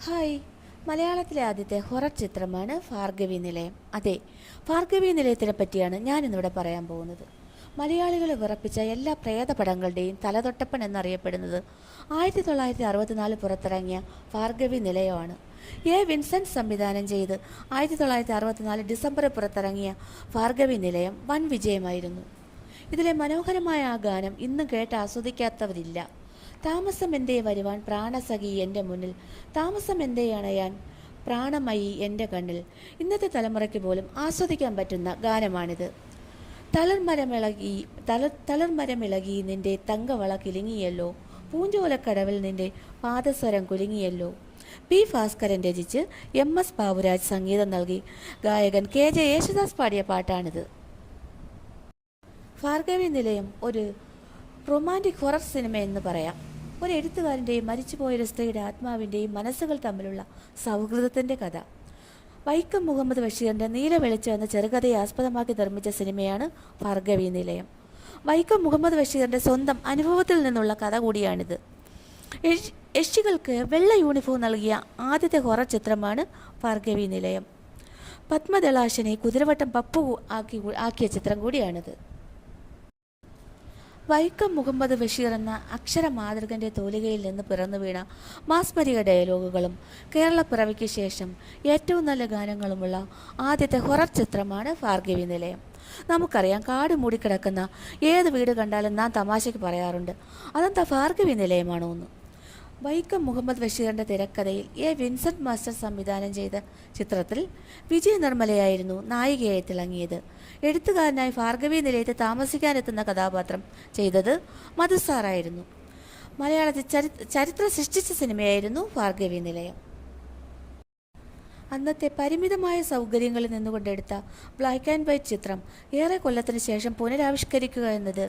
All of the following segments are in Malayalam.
ഹായ്. മലയാളത്തിലെ ആദ്യത്തെ ഹൊറർ ചിത്രമാണ് ഭാർഗവി നിലയം. അതെ, ഭാർഗവി നിലയത്തിനെ പറ്റിയാണ് ഞാനിന്നിവിടെ പറയാൻ പോകുന്നത്. മലയാളികളെ വിറപ്പിച്ച എല്ലാ പ്രേതപടങ്ങളുടെയും തലതൊട്ടപ്പൻ എന്നറിയപ്പെടുന്നത് 1964 പുറത്തിറങ്ങിയ ഭാർഗവി നിലയമാണ്. വിൻസെന്റ് സംവിധാനം ചെയ്ത് 1964 ഡിസംബറിൽ പുറത്തിറങ്ങിയ ഭാർഗവി നിലയം വൻ വിജയമായിരുന്നു. ഇതിലെ മനോഹരമായ ആ ഗാനം ഇന്നും കേട്ട് ആസ്വദിക്കാത്തവരില്ല. താമസം എന്തേ വരുവാൻ പ്രാണസഖി എൻ്റെ മുന്നിൽ, താമസം എന്തേ അണയാൻ പ്രാണമയി എൻ്റെ കണ്ണിൽ. ഇന്നത്തെ തലമുറയ്ക്ക് പോലും ആസ്വദിക്കാൻ പറ്റുന്ന ഗാനമാണിത്. തളിർമരമിളകി നിന്റെ തങ്കവള കിലുങ്ങിയല്ലോ, പൂഞ്ചോലക്കടവിൽ നിന്റെ പാദസ്വരം കുലുങ്ങിയല്ലോ. പി ഭാസ്കരൻ രചിച്ച് MS ബാബുരാജ് സംഗീതം നൽകി ഗായകൻ KJ യേശുദാസ് പാടിയ പാട്ടാണിത്. ഭാർഗവി നിലയം ഒരു റൊമാൻറ്റിക് ഹൊറർ സിനിമ എന്ന് പറയാം. ഒരു എഴുത്തുകാരൻ്റെയും മരിച്ചുപോയൊരു സ്ത്രീയുടെ ആത്മാവിൻ്റെയും മനസ്സുകൾ തമ്മിലുള്ള സൗഹൃദത്തിൻ്റെ കഥ. വൈക്കം മുഹമ്മദ് ബഷീറിൻ്റെ നീല വെളിച്ചം എന്ന ചെറുകഥയെ ആസ്പദമാക്കി നിർമ്മിച്ച സിനിമയാണ് ഭാർഗവി നിലയം. വൈക്കം മുഹമ്മദ് ബഷീറിൻ്റെ സ്വന്തം അനുഭവത്തിൽ നിന്നുള്ള കഥ കൂടിയാണിത്. യക്ഷികൾക്ക് വെള്ള യൂണിഫോം നൽകിയ ആദ്യത്തെ ഹൊറർ ചിത്രമാണ് ഭാർഗവി നിലയം. പത്മദളാശനെ കുതിരവട്ടം പപ്പു ആക്കിയ ചിത്രം കൂടിയാണിത്. വൈക്കം മുഹമ്മദ് ബഷീർ എന്ന അക്ഷര മാതൃകൻ്റെ തൂലികയിൽ നിന്ന് പിറന്നു വീണ മാസ്മരിക ഡയലോഗുകളും കേരളപ്പിറവിക്ക് ശേഷം ഏറ്റവും നല്ല ഗാനങ്ങളുമുള്ള ആദ്യത്തെ ഹൊറർ ചിത്രമാണ് ഭാർഗവി നിലയം. നമുക്കറിയാം, കാട് മൂടിക്കിടക്കുന്ന ഏത് വീട് കണ്ടാലും നാം തമാശയ്ക്ക് പറയാറുണ്ട്, അതെന്താ ഭാർഗവി നിലയമാണോ എന്ന്. വൈക്കം മുഹമ്മദ് ബഷീറിൻ്റെ തിരക്കഥയിൽ വിൻസെന്റ് മാസ്റ്റർ സംവിധാനം ചെയ്ത ചിത്രത്തിൽ വിജയ നിർമ്മലയായിരുന്നു നായികയായി തിളങ്ങിയത്. എഴുത്തുകാരനായി ഭാർഗവി നിലയത്തിൽ താമസിക്കാനെത്തുന്ന കഥാപാത്രം ചെയ്തത് മധുസാറായിരുന്നു. മലയാളത്തിൽ ചരിത്രം സൃഷ്ടിച്ച സിനിമയായിരുന്നു ഭാർഗവി നിലയം. അന്നത്തെ പരിമിതമായ സൗകര്യങ്ങളിൽ നിന്നുകൊണ്ടെടുത്ത ബ്ലാക്ക് ആൻഡ് വൈറ്റ് ചിത്രം ഏറെ കൊല്ലത്തിന് ശേഷം പുനരാവിഷ്കരിക്കുക എന്നത്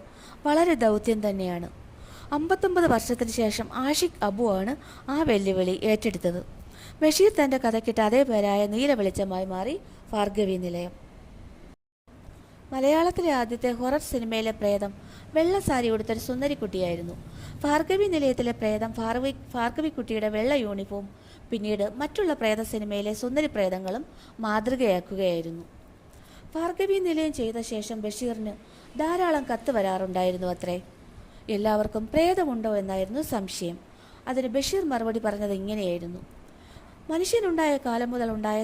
വളരെ ദൗത്യം തന്നെയാണ്. 59 വർഷത്തിന് ശേഷം ആഷിഖ് അബു ആണ് ആ വെല്ലുവിളി ഏറ്റെടുത്തത്. ബഷീർ തൻ്റെ കഥയ്ക്കിട്ട് അതേ പേരായ നീല വെളിച്ചമായി മാറി ഭാർഗവി നിലയം. മലയാളത്തിലെ ആദ്യത്തെ ഹൊറർ സിനിമയിലെ പ്രേതം വെള്ള സാരി ഉടുത്തൊരു സുന്ദരിക്കുട്ടിയായിരുന്നു. ഭാർഗവി നിലയത്തിലെ പ്രേതം ഭാർഗവിക്കുട്ടിയുടെ വെള്ള യൂണിഫോം പിന്നീട് മറ്റുള്ള പ്രേത സിനിമയിലെ സുന്ദരി പ്രേതങ്ങളും മാതൃകയാക്കുകയായിരുന്നു. ഭാർഗവി നിലയം ചെയ്ത ശേഷം ബഷീറിന് ധാരാളം കത്ത് വരാറുണ്ടായിരുന്നു അത്രേ. എല്ലാവർക്കും പ്രേതമുണ്ടോ എന്നായിരുന്നു സംശയം. അതിന് ബഷീർ മറുപടി പറഞ്ഞത് ഇങ്ങനെയായിരുന്നു: മനുഷ്യനുണ്ടായ കാലം മുതൽ ഉണ്ടായ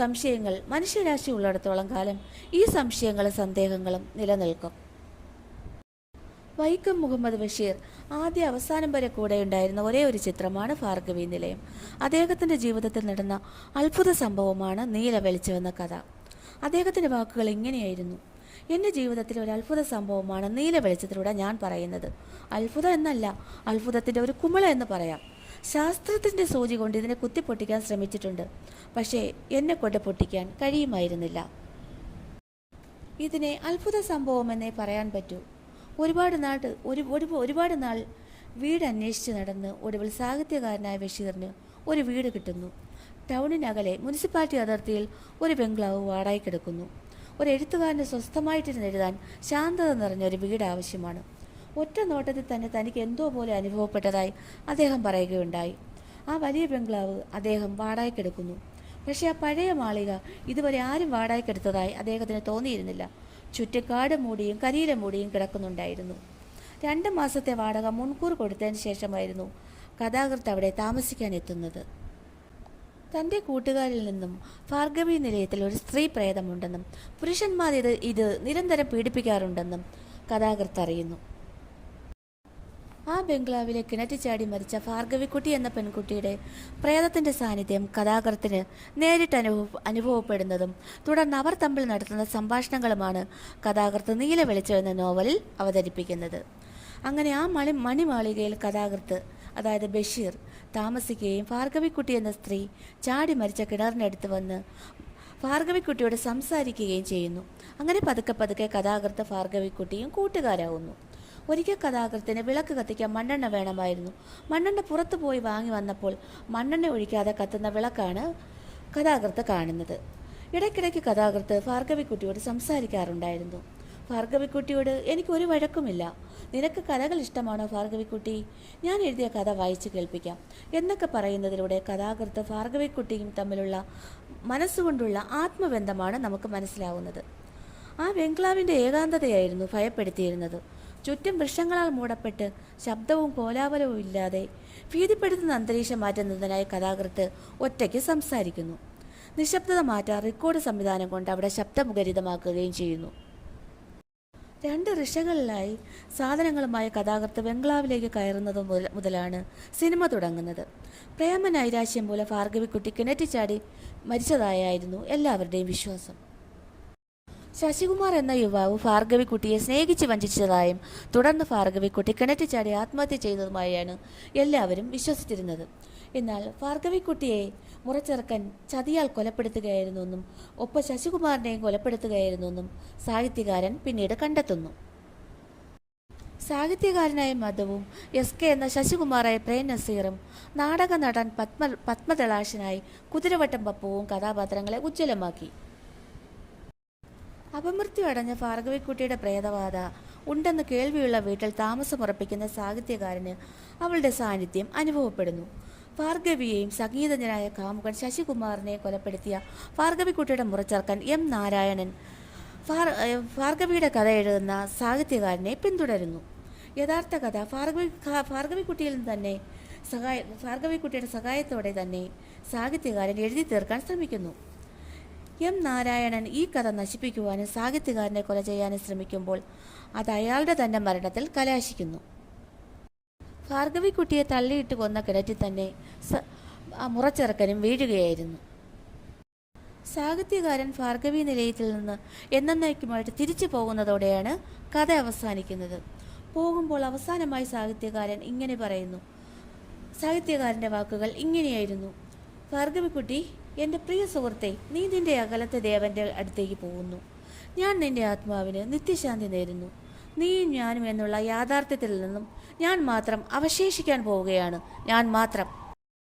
സംശയങ്ങൾ മനുഷ്യരാശി ഉള്ളിടത്തോളം കാലം ഈ സംശയങ്ങളും സന്ദേഹങ്ങളും നിലനിൽക്കും. വൈക്കം മുഹമ്മദ് ബഷീർ ആദ്യ അവസാനം വരെ കൂടെയുണ്ടായിരുന്ന ഒരേ ഒരു ചിത്രമാണ് ഭാർഗവി നിലയം. അദ്ദേഹത്തിൻ്റെ ജീവിതത്തിൽ നടന്ന അത്ഭുത സംഭവമാണ് നീല വെളിച്ചമെന്ന കഥ. അദ്ദേഹത്തിൻ്റെ വാക്കുകൾ ഇങ്ങനെയായിരുന്നു: എൻ്റെ ജീവിതത്തിൽ ഒരു അത്ഭുത സംഭവമാണ് നീല വെളിച്ചത്തിലൂടെ ഞാൻ പറയുന്നത്. അത്ഭുതം എന്നല്ല, അത്ഭുതത്തിൻ്റെ ഒരു കുമിള എന്ന് പറയാം. ശാസ്ത്രത്തിൻ്റെ സൂചി കൊണ്ട് ഇതിനെ കുത്തിപ്പൊട്ടിക്കാൻ ശ്രമിച്ചിട്ടുണ്ട്, പക്ഷേ എന്നെ കൊണ്ട് പൊട്ടിക്കാൻ കഴിയുമായിരുന്നില്ല. ഇതിനെ അത്ഭുത സംഭവമെന്നേ പറയാൻ പറ്റൂ. ഒരുപാട് നാൾ വീട് അന്വേഷിച്ച് നടന്ന് ഒടുവിൽ സാഹിത്യകാരനായ ബഷീറിന് ഒരു വീട് കിട്ടുന്നു. ടൗണിനകലെ മുനിസിപ്പാലിറ്റി അതിർത്തിയിൽ ഒരു ബംഗ്ലാവ് വാടകയ്ക്കെടുക്കുന്നു. ഒരു എഴുത്തുകാരന് സ്വസ്ഥമായിട്ടിരുന്ന് എഴുതാൻ ശാന്തത നിറഞ്ഞൊരു വീട് ആവശ്യമാണ്. ഒറ്റ നോട്ടത്തിൽ തന്നെ തനിക്ക് എന്തോ പോലെ അനുഭവപ്പെട്ടതായി അദ്ദേഹം പറയുകയുണ്ടായി. ആ വലിയ ബംഗ്ലാവ് അദ്ദേഹം വാടകയ്ക്കെടുക്കുന്നു. പക്ഷേ ആ പഴയ മാളിക ഇതുവരെ ആരും വാടകയ്ക്കെടുത്തതായി അദ്ദേഹത്തിന് തോന്നിയിരുന്നില്ല. ചുറ്റുകാട് മൂടിയും കരിയില മൂടിയും കിടക്കുന്നുണ്ടായിരുന്നു. 2 മാസത്തെ വാടക മുൻകൂർ കൊടുത്തതിന് ശേഷമായിരുന്നു കഥാകൃത്ത് അവിടെ താമസിക്കാൻ എത്തുന്നത്. തൻ്റെ കൂട്ടുകാരിൽ നിന്നും ഭാർഗവി നിലയത്തിൽ ഒരു സ്ത്രീ പ്രേതമുണ്ടെന്നും പുരുഷന്മാർ ഇത് നിരന്തരം പീഡിപ്പിക്കാറുണ്ടെന്നും കഥാകൃത്ത് അറിയുന്നു. ആ ബംഗ്ലാവിലെ കിണറ്റിച്ചാടി മരിച്ച ഭാർഗവിക്കുട്ടി എന്ന പെൺകുട്ടിയുടെ പ്രേതത്തിൻ്റെ സാന്നിധ്യം കഥാകൃത്തിന് നേരിട്ട് അനുഭവപ്പെടുന്നതും തുടർന്ന് അവർ തമ്മിൽ നടത്തുന്ന സംഭാഷണങ്ങളുമാണ് കഥാകൃത്ത് നീല വെളിച്ചം എന്ന നോവലിൽ അവതരിപ്പിക്കുന്നത്. അങ്ങനെ ആ മണിമാളികയിൽ കഥാകൃത്ത്, അതായത് ബഷീർ, താമസിക്കുകയും ഭാർഗവിക്കുട്ടി എന്ന സ്ത്രീ ചാടി മരിച്ച കിണറിനടുത്ത് വന്ന് ഭാർഗവിക്കുട്ടിയോട് സംസാരിക്കുകയും ചെയ്യുന്നു. അങ്ങനെ പതുക്കെ കഥാകൃത്ത് ഭാർഗവിക്കുട്ടിയും കൂട്ടുകാരാകുന്നു. ഒരിക്കൽ കഥാകൃത്തിന് വിളക്ക് കത്തിക്കാൻ മണ്ണെണ്ണ വേണമായിരുന്നു. മണ്ണെണ്ണ പുറത്തു പോയി വാങ്ങി വന്നപ്പോൾ മണ്ണെണ്ണ ഒഴിക്കാതെ കത്തുന്ന വിളക്കാണ് കഥാകൃത്ത് കാണുന്നത്. ഇടയ്ക്കിടയ്ക്ക് കഥാകൃത്ത് ഭാർഗവിക്കുട്ടിയോട് സംസാരിക്കാറുണ്ടായിരുന്നു. ഭാർഗവിക്കുട്ടിയോട് എനിക്കൊരു വഴക്കുമില്ല, നിനക്ക് കഥകൾ ഇഷ്ടമാണോ ഭാർഗവിക്കുട്ടി? ഞാൻ എഴുതിയ കഥ വായിച്ചു കേൾപ്പിക്കാം എന്നൊക്കെ പറയുന്നതിലൂടെ കഥാകൃത്ത് ഭാർഗവിക്കുട്ടിയും തമ്മിലുള്ള മനസ്സുകൊണ്ടുള്ള ആത്മബന്ധമാണ് നമുക്ക് മനസ്സിലാവുന്നത്. ആ ബംഗ്ലാവിൻ്റെ ഏകാന്തതയായിരുന്നു ഭയപ്പെടുത്തിയിരുന്നത്. ചുറ്റും വൃക്ഷങ്ങളാൽ മൂടപ്പെട്ട് ശബ്ദവും കോലാഹലവും ഇല്ലാതെ ഭീതിപ്പെടുത്തുന്ന അന്തരീക്ഷം മാറ്റുന്നതിനായി കഥാകൃത്ത് ഒറ്റയ്ക്ക് സംസാരിക്കുന്നു. നിശബ്ദത മാറ്റാൻ റെക്കോർഡ് സംവിധാനം കൊണ്ട് അവിടെ ശബ്ദമുഖരിതമാക്കുകയും ചെയ്യുന്നു. 2 ഋഷകളിലായി സാധനങ്ങളുമായി കഥാകൃത്ത് ബംഗ്ലാവിലേക്ക് കയറുന്നത് മുതലാണ് സിനിമ തുടങ്ങുന്നത്. പ്രേമനൈരാശ്യം മൂലം ഭാർഗവിക്കുട്ടി കിണറ്റി ചാടി മരിച്ചതായിരുന്നു എല്ലാവരുടെയും വിശ്വാസം. ശശികുമാർ എന്ന യുവാവ് ഭാർഗവിക്കുട്ടിയെ സ്നേഹിച്ച് വഞ്ചിച്ചതായും തുടർന്ന് ഭാർഗവിക്കുട്ടി കിണറ്റി ചാടി ആത്മഹത്യ ചെയ്തതുമായാണ് എല്ലാവരും വിശ്വസിച്ചിരുന്നത്. എന്നാൽ ഭാർഗവിക്കുട്ടിയെ മുറച്ചെറുക്കൻ ചതിയാൽ കൊലപ്പെടുത്തുകയായിരുന്നെന്നും ഒപ്പം ശശികുമാറിനെയും കൊലപ്പെടുത്തുകയായിരുന്നെന്നും സാഹിത്യകാരൻ പിന്നീട് കണ്ടെത്തുന്നു. സാഹിത്യകാരനായ മധുവും SK എന്ന ശശികുമാറായ പ്രേം നസീറും നാടക നടൻ പത്മതലാശനായി കുതിരവട്ടം പപ്പുവും കഥാപാത്രങ്ങളെ ഉജ്ജ്വലമാക്കി. അപമൃത്യു അടഞ്ഞ ഭാർഗവിക്കുട്ടിയുടെ പ്രേതബാധ ഉണ്ടെന്ന് കേൾവിയുള്ള വീട്ടിൽ താമസമുറപ്പിക്കുന്ന സാഹിത്യകാരന് അവളുടെ സാന്നിധ്യം അനുഭവപ്പെടുന്നു. ഭാർഗവിയെയും സംഗീതജ്ഞനായ കാമുകൻ ശശികുമാറിനെ കൊലപ്പെടുത്തിയ ഭാർഗവിക്കുട്ടിയുടെ മുറച്ചെറുക്കൻ M. നാരായണൻ ഭാർഗവിയുടെ കഥ എഴുതുന്ന സാഹിത്യകാരനെ പിന്തുടരുന്നു. യഥാർത്ഥ കഥ ഭാർഗവിക്കുട്ടിയിൽ നിന്ന് തന്നെ ഭാർഗവിക്കുട്ടിയുടെ സഹായത്തോടെ തന്നെ സാഹിത്യകാരൻ എഴുതി തീർക്കാൻ ശ്രമിക്കുന്നു. M. നാരായണൻ ഈ കഥ നശിപ്പിക്കുവാനും സാഹിത്യകാരനെ കൊല ചെയ്യാനും ശ്രമിക്കുമ്പോൾ അത് അയാളുടെ തന്നെ മരണത്തിൽ കലാശിക്കുന്നു. ഭാർഗവിക്കുട്ടിയെ തള്ളിയിട്ട് കൊന്ന കിണറ്റിൽ തന്നെ മുറച്ചെറുക്കനും വീഴുകയായിരുന്നു. സാഹിത്യകാരൻ ഭാർഗവി നിലയത്തിൽ നിന്ന് എന്നേക്കുമായിട്ട് തിരിച്ചു പോകുന്നതോടെയാണ് കഥ അവസാനിക്കുന്നത്. പോകുമ്പോൾ അവസാനമായി സാഹിത്യകാരൻ ഇങ്ങനെ പറയുന്നു. സാഹിത്യകാരൻ്റെ വാക്കുകൾ ഇങ്ങനെയായിരുന്നു: ഭാർഗവിക്കുട്ടി, എൻ്റെ പ്രിയ സുഹൃത്തെ, നീ നിന്റെ അകലത്തെ ദേവൻ്റെ അടുത്തേക്ക് പോകുന്നു. ഞാൻ നിന്റെ ആത്മാവിന് നിത്യശാന്തി നേരുന്നു. നീയും ഞാനും എന്നുള്ള യാഥാർത്ഥ്യത്തിൽ നിന്നും ഞാൻ മാത്രം അവശേഷിക്കാൻ പോവുകയാണ്. ഞാൻ മാത്രം.